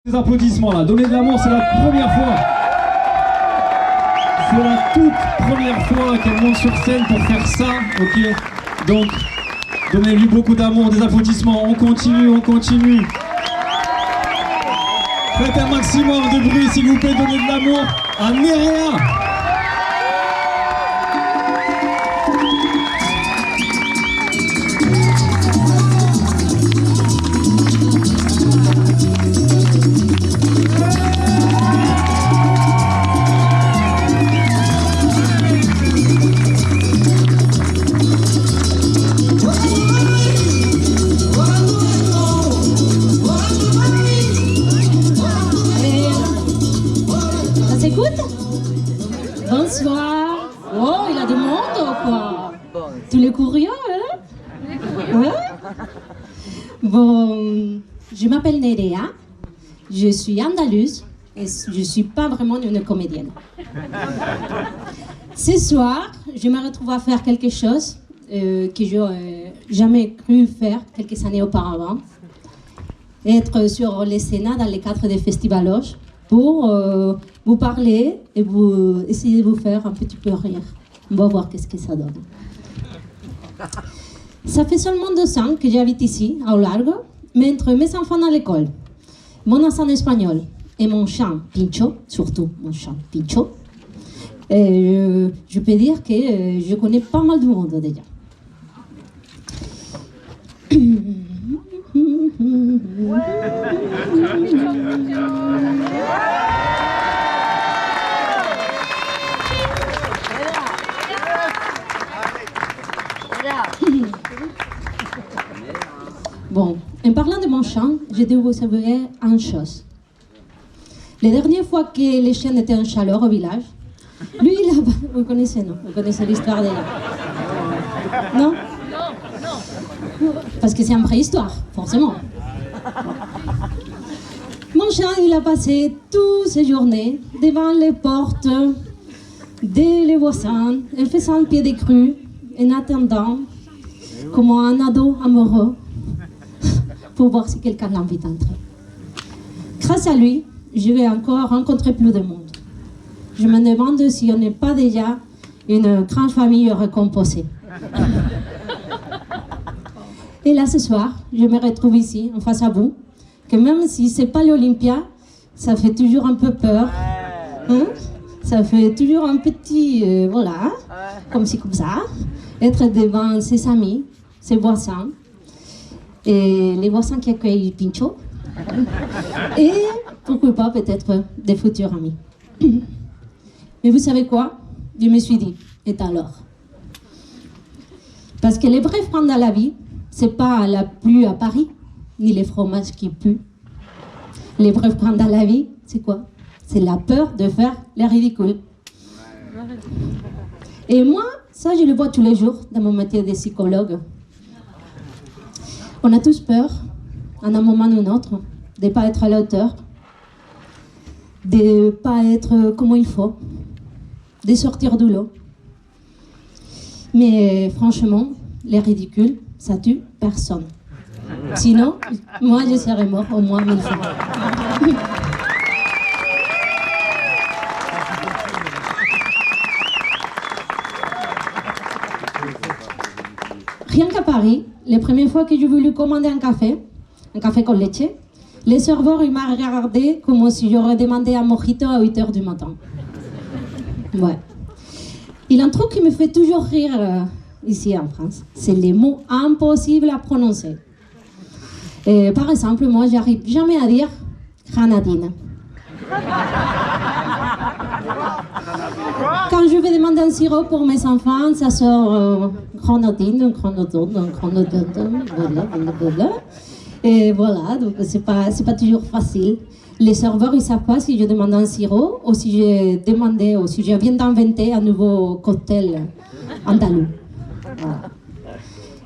Des applaudissements là, donner de l'amour, c'est la première fois. C'est la toute première fois qu'elle monte sur scène pour faire ça, ok? Donc, donnez-lui beaucoup d'amour, des applaudissements, on continue, on continue. Faites un maximum de bruit s'il vous plaît, donnez de l'amour à Nerea. Bonsoir. Oh, il y a du monde ou quoi? Tous les curieux, hein? Ouais. Bon, je m'appelle Nerea, je suis andalouse et je ne suis pas vraiment une comédienne. Ce soir, je me retrouve à faire quelque chose que je n'aurais jamais cru faire quelques années auparavant. Être sur les scènes dans les cadres des festivaloches pour vous parler et vous essayer de vous faire un petit peu rire. On va voir qu'est-ce que ça donne. Ça fait seulement 2 ans que j'habite ici, à Largo, mais entre mes enfants à l'école, mon accent espagnol et mon chant Pincho, surtout mon chant Pincho, je peux dire que je connais pas mal de monde déjà. Bon, en parlant de mon chant, je dois vous avouer une chose. La dernière fois que les chiens étaient en chaleur au village, lui, il a... Vous connaissez, non? Vous connaissez l'histoire de... Non? Parce que c'est une préhistoire, forcément. Mon chien, il a passé toutes ses journées devant les portes des voisins, en faisant pied de crue, en attendant, comme un ado amoureux, pour voir si quelqu'un l'invite à entrer. Grâce à lui, je vais encore rencontrer plus de monde. Je me demande si on n'est pas déjà une grande famille recomposée. Et là, ce soir, je me retrouve ici, en face à vous, que même si c'est pas l'Olympia, ça fait toujours un peu peur. Hein? Ça fait toujours un petit, voilà, comme ci, comme ça, être devant ses amis, ses voisins, et les voisins qui accueillent Pincho, et pourquoi pas peut-être des futurs amis. Mais vous savez quoi? Je me suis dit, et alors? Parce que les vrais freins dans la vie, c'est pas la pluie à Paris, ni les fromages qui puent. Les vrais freins dans la vie, c'est quoi? C'est la peur de faire les ridicules. Et moi, ça, je le vois tous les jours dans mon métier de psychologue. On a tous peur, à un moment ou un autre, de ne pas être à la hauteur, de ne pas être comme il faut, de sortir de l'eau. Mais franchement, les ridicules, ça tue personne. Sinon, moi, je serais mort au moins 1000 fois. Rien qu'à Paris, la première fois que j'ai voulu commander un café con leche, le serveur il m'a regardé comme si j'aurais demandé un mojito à 8h du matin. Ouais. Il y a un truc qui me fait toujours rire ici en France, c'est les mots impossibles à prononcer. Par exemple, moi, j'arrive jamais à dire grenadine. Quand je vais demander un sirop pour mes enfants, ça sort grenadine, blablabla. Et voilà, donc c'est pas toujours facile. Les serveurs, ils savent pas si je demande un sirop ou si j'ai demandé, ou si je viens d'inventer un nouveau cocktail andalou. Voilà.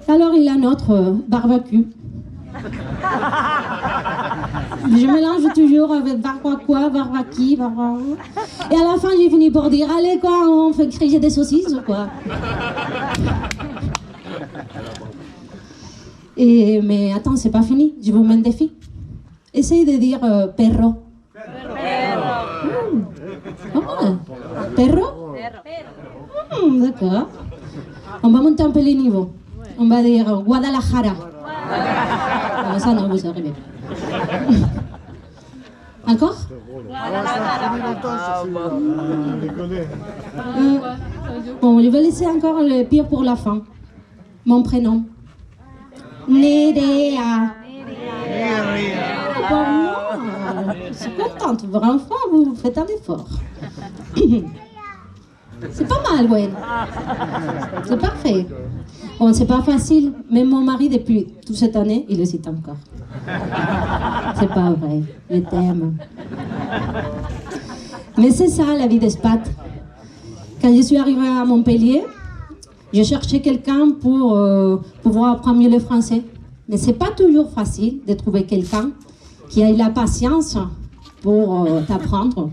Alors, il y a notre barbecue. Je mélange toujours avec barbacoa, barbaki, et à la fin j'ai fini pour dire allez quoi, on fait griller des saucisses ou quoi. Mais attends, c'est pas fini, je vous mets un défi. Essaye de dire perro. Perro. D'accord. On va monter un peu les niveaux. On va dire Guadalajara. Non, ça non, vous arrivez. Encore? Bon, je vais laisser encore le pire pour la fin. Mon prénom. Nerea. Bon, je suis contente. Vraiment, vous faites un effort. C'est pas mal, Gwen. C'est parfait. Bon, c'est pas facile. Même mon mari, depuis toute cette année, il le cite encore. C'est pas vrai. Je t'aime. Mais c'est ça, la vie d'expat. Quand je suis arrivée à Montpellier, je cherchais quelqu'un pour pouvoir apprendre mieux le français. Mais c'est pas toujours facile de trouver quelqu'un qui ait la patience pour t'apprendre,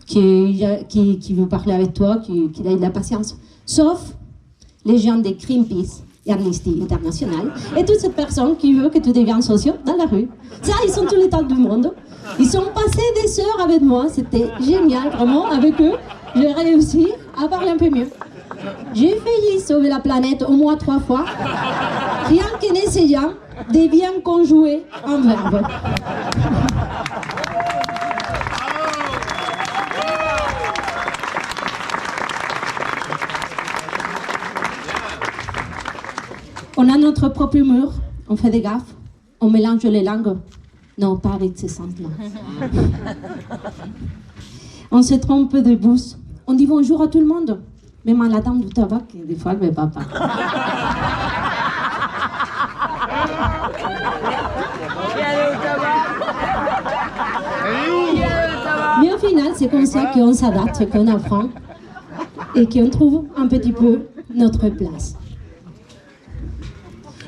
qui veut parler avec toi, qui ait de la patience. Sauf les gens de Greenpeace et Amnesty International et toutes ces personnes qui veulent que tu deviennes socio dans la rue. Ça, ils sont tous les temps du monde. Ils sont passés des heures avec moi. C'était génial, vraiment. Avec eux, j'ai réussi à parler un peu mieux. J'ai failli sauver la planète au moins 3 fois, rien qu'en essayant de bien conjuguer un verbe. On a notre propre humour, on fait des gaffes, on mélange les langues. Non, pas avec ces sens-là. On se trompe de bouche. On dit bonjour à tout le monde. Même à la dame du tabac, des fois, elle ne va pas. Mais au final, c'est comme ça qu'on s'adapte, qu'on apprend et qu'on trouve un petit peu notre place.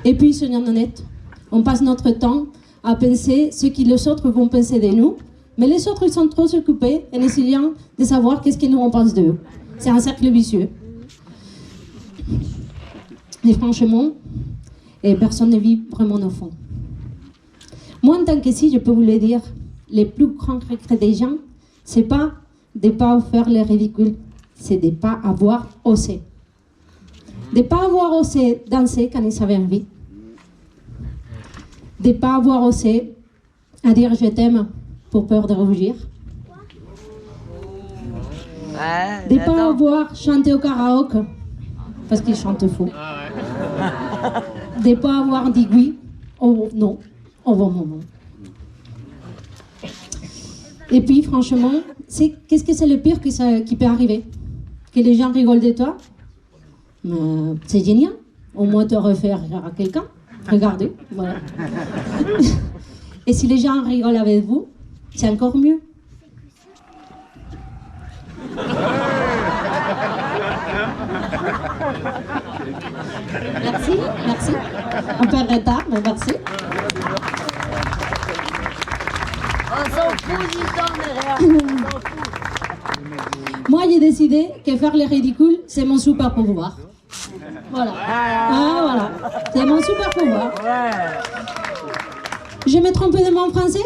Et puis, soyons honnêtes, on passe notre temps à penser ce que les autres vont penser de nous, mais les autres ils sont trop occupés en essayant de savoir qu'est-ce que nous on pense d'eux. C'est un cercle vicieux. Et franchement, personne ne vit vraiment au fond. Moi, en tant que si, je peux vous le dire, les plus grands regrets des gens, c'est pas de ne pas faire le ridicule, c'est de ne pas avoir osé. De ne pas avoir osé danser quand ils avaient envie. De ne pas avoir osé à dire je t'aime pour peur de rougir. De ne pas avoir chanté au karaoke parce qu'ils chantent faux. De ne pas avoir dit oui ou non au bon moment. Et puis franchement, qu'est-ce que c'est le pire qui peut arriver? Que les gens rigolent de toi? C'est génial. Au moins te refaire rire à quelqu'un. Regardez, voilà. Et si les gens rigolent avec vous, c'est encore mieux. Merci, merci. Un peu en retard, mais merci. On s'en fout du temps derrière. Moi, j'ai décidé que faire le ridicule, c'est mon super pouvoir. Voilà. Ah, voilà. C'est mon super pouvoir. Je me trompe de mon français?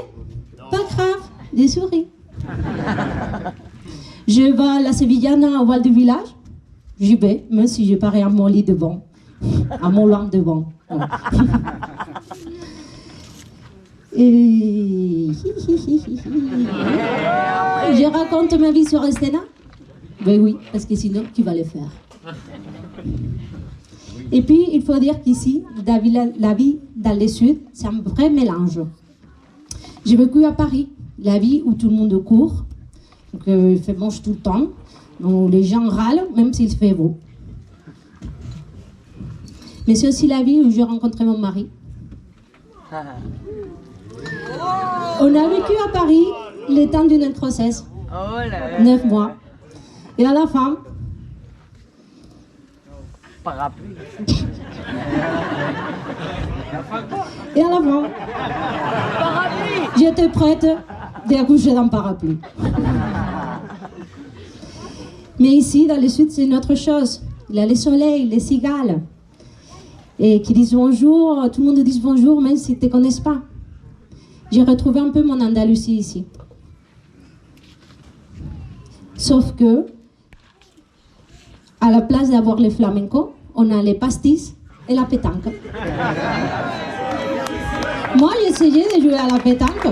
Pas grave, j'ai souri. Je vais à la Sevillana au Val du Village? J'y vais, même si je parais à mon lit devant. À mon lampe devant. Et... je raconte ma vie sur Esténa? Ben oui, parce que sinon, qui va le faire? Et puis, il faut dire qu'ici, la vie dans le sud, c'est un vrai mélange. J'ai vécu à Paris, la vie où tout le monde court, donc il fait moche tout le temps, donc les gens râlent, même s'il fait beau. Mais c'est aussi la vie où j'ai rencontré mon mari. On a vécu à Paris le temps d'une grossesse, 9 mois. Et à la fin, parapluie. Et à la fin, j'étais prête d'accoucher d'un parapluie. Mais ici, dans le sud, c'est une autre chose. Il y a le soleil, les cigales. Et qui disent bonjour, tout le monde dit bonjour, même s'ils ne te connaissent pas. j'ai retrouvé un peu mon Andalousie ici. Sauf que, à la place d'avoir les flamencos, on a les pastis et la pétanque. Moi, j'ai essayé de jouer à la pétanque.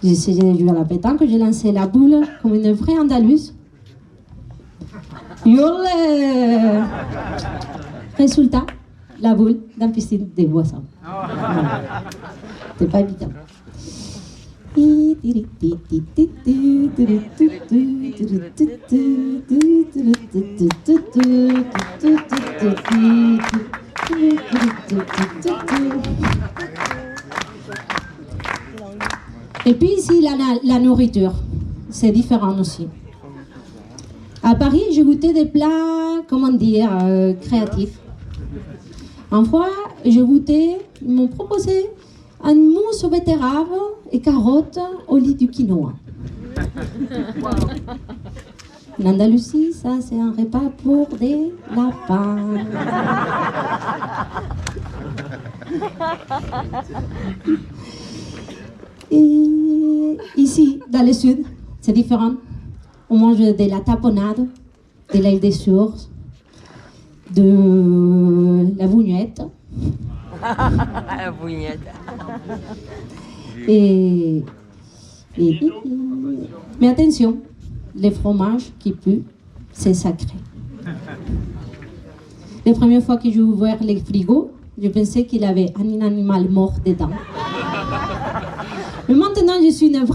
J'ai essayé de jouer à la pétanque, j'ai lancé la boule comme une vraie Andalouse. Yolé! Résultat, la boule dans la piscine des boissons. Voilà. C'est pas évident. Et puis ici, la nourriture, c'est différent aussi. À Paris, j'ai goûté des plats, comment dire, créatifs. Une fois, j'ai goûté, ils m'ont proposé un mousse aux betteraves et carottes au lit du quinoa. En Andalousie, ça c'est un repas pour des lapins. Et ici, dans le sud, c'est différent. On mange de la tapenade, de l'ail des sources, de la bougnette. La bougnette. Mais attention, les fromages qui puent, c'est sacré. La première fois que j'ai ouvert les frigos, je pensais qu'il y avait un animal mort dedans. Mais maintenant, je suis une vraie